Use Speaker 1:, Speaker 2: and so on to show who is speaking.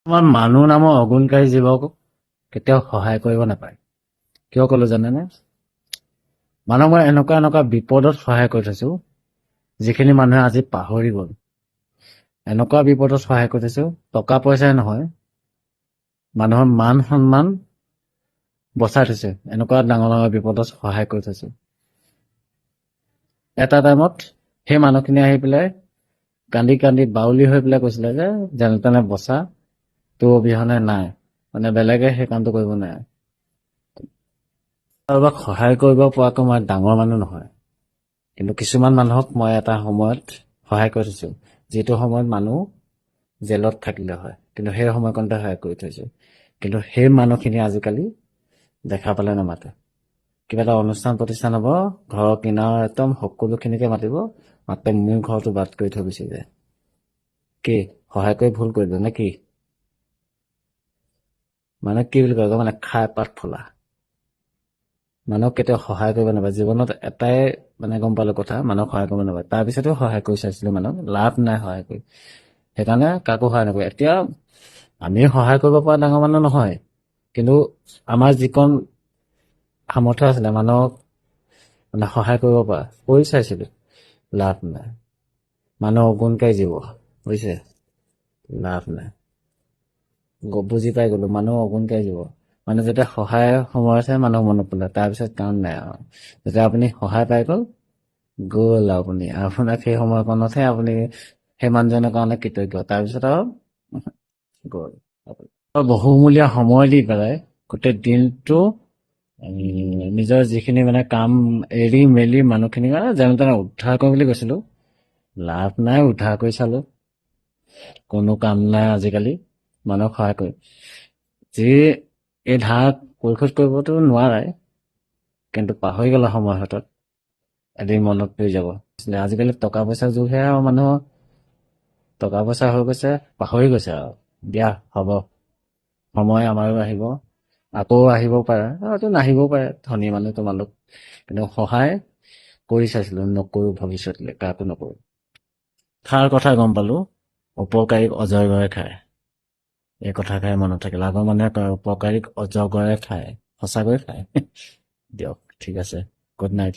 Speaker 1: আমাৰ মানুহ নামৰ অগুণকাৰী জীৱক কেতিয়াও সহায় কৰিব নাপায়। কিয় ক'লো জানেনে? মানুহক মই এনেকুৱা এনেকুৱা বিপদত সহায় কৰি থৈছো, যিখিনি মানুহে আজি পাহৰি গ'ল। এনেকুৱা বিপদত সহায় কৰি থৈছো, টকা পইচাই নহয়, মানুহৰ মান সন্মান বচাই থৈছে। এনেকুৱা ডাঙৰ ডাঙৰ বিপদত সহায় কৰি থৈছো। এটা টাইমত সেই মানুহখিনি আহি পেলাই কান্দি কান্দি বাউলি হৈ পেলাই কৈছিলে যে যেনে তেনে বচা, তোৰ অবিহনে নাই। মানে বেলেগে সেই কামটো কৰিব নোৱাৰে। কাৰোবাক সহায় কৰিব পৰাকৈ মই ডাঙৰ মানুহ নহয়, কিন্তু কিছুমান মানুহক মই এটা সময়ত সহায় কৰি থৈছো, যিটো সময়ত মানুহ জেলত থাকিলে হয়, কিন্তু সেই সময়কণতে সহায় কৰি থৈছো। কিন্তু সেই মানুহখিনি আজিকালি দেখা পালে নামাতে। কিবা এটা অনুষ্ঠান প্ৰতিষ্ঠান হ'ব, ঘৰৰ কিনাৰ একদম সকলোখিনিকে মাতিব, মাত্ৰ মোৰ ঘৰটো বাদ কৰি থৈ গুচি যায়। কি সহায় কৰি ভুল কৰিলো নে কি? মানে কি বুলি কয়, মানে খাই পাত ফলা। মানুহক কেতিয়াও সহায় কৰিব নাপায়। জীৱনত এটাই মানে গম পালো কথা, মানুহক সহায় কৰিব নাপায়। তাৰপিছতো সহায় কৰি চাইছিলো মানুহক, লাভ নাই সহায় কৰি। সেইকাৰণে কাকো সহায় নকৰো। এতিয়া আমি সহায় কৰিব পৰা ডাঙৰ মানুহ নহয়, কিন্তু আমাৰ যিকণ সামৰ্থ্য আছিলে মানুহক মানে সহায় কৰিব পৰা, কৰি চাইছিলো, লাভ নাই। মানুহ অগুণকাৰী জীৱ, বুজিছে? লাভ নাই। বুজি পাই গলো, মানুহ অগুণকাৰী জীৱ। মানে যেতিয়া সহায় সময়তহে মানুহক মনত পেলাই, তাৰপিছত কাম নাই আৰু। যেতিয়া আপুনি সহায় পাই গ'ল আপুনি, আপোনাক সেই সময়কণতহে আপুনি সেই মানুহজনৰ কাৰণে কৃতজ্ঞ। তাৰপিছত আৰু গ'ল। বহুমূলীয়া সময় দি পেলাই গোটেই দিনটো নিজৰ যিখিনি মানে কাম এৰি মেলি মানুহখিনিক যেনে তেনে উদ্ধাৰ কৰিম বুলি কৈছিলো, লাভ নাই। উদ্ধাৰ কৰি চালো, কোনো কাম নাই। আজিকালি মানুহক সহায় কৰি যি এই ধাৰ পৰিশোধ কৰিবতো নোৱাৰে, কিন্তু পাহৰি গ'ল সময় হাতত, এদিন মনত পৰি যাব। আজিকালি টকা পইচাৰ যুগহে, আৰু মানুহৰ টকা পইচা হৈ গৈছে, পাহৰি গৈছে আৰু। দিয়া হ'ব, সময় আমাৰো আহিব, আকৌ আহিব পাৰে, হয়তো নাহিবও পাৰে, ধনী মানুহ তোমালোক। কিন্তু সহায় কৰি চাইছিলো, নকৰো ভৱিষ্যতলৈ, কাকো নকৰো। খাৰ কথা গম পালো, উপকাৰীক অজগৰে খায়। এই কথাষাৰে মনত থাকিল। আগৰ মানুহে কয় উপকাৰীক অজগৰে খায়, সঁচাকৈ খায়। দিয়ক, ঠিক আছে, গুড নাইট।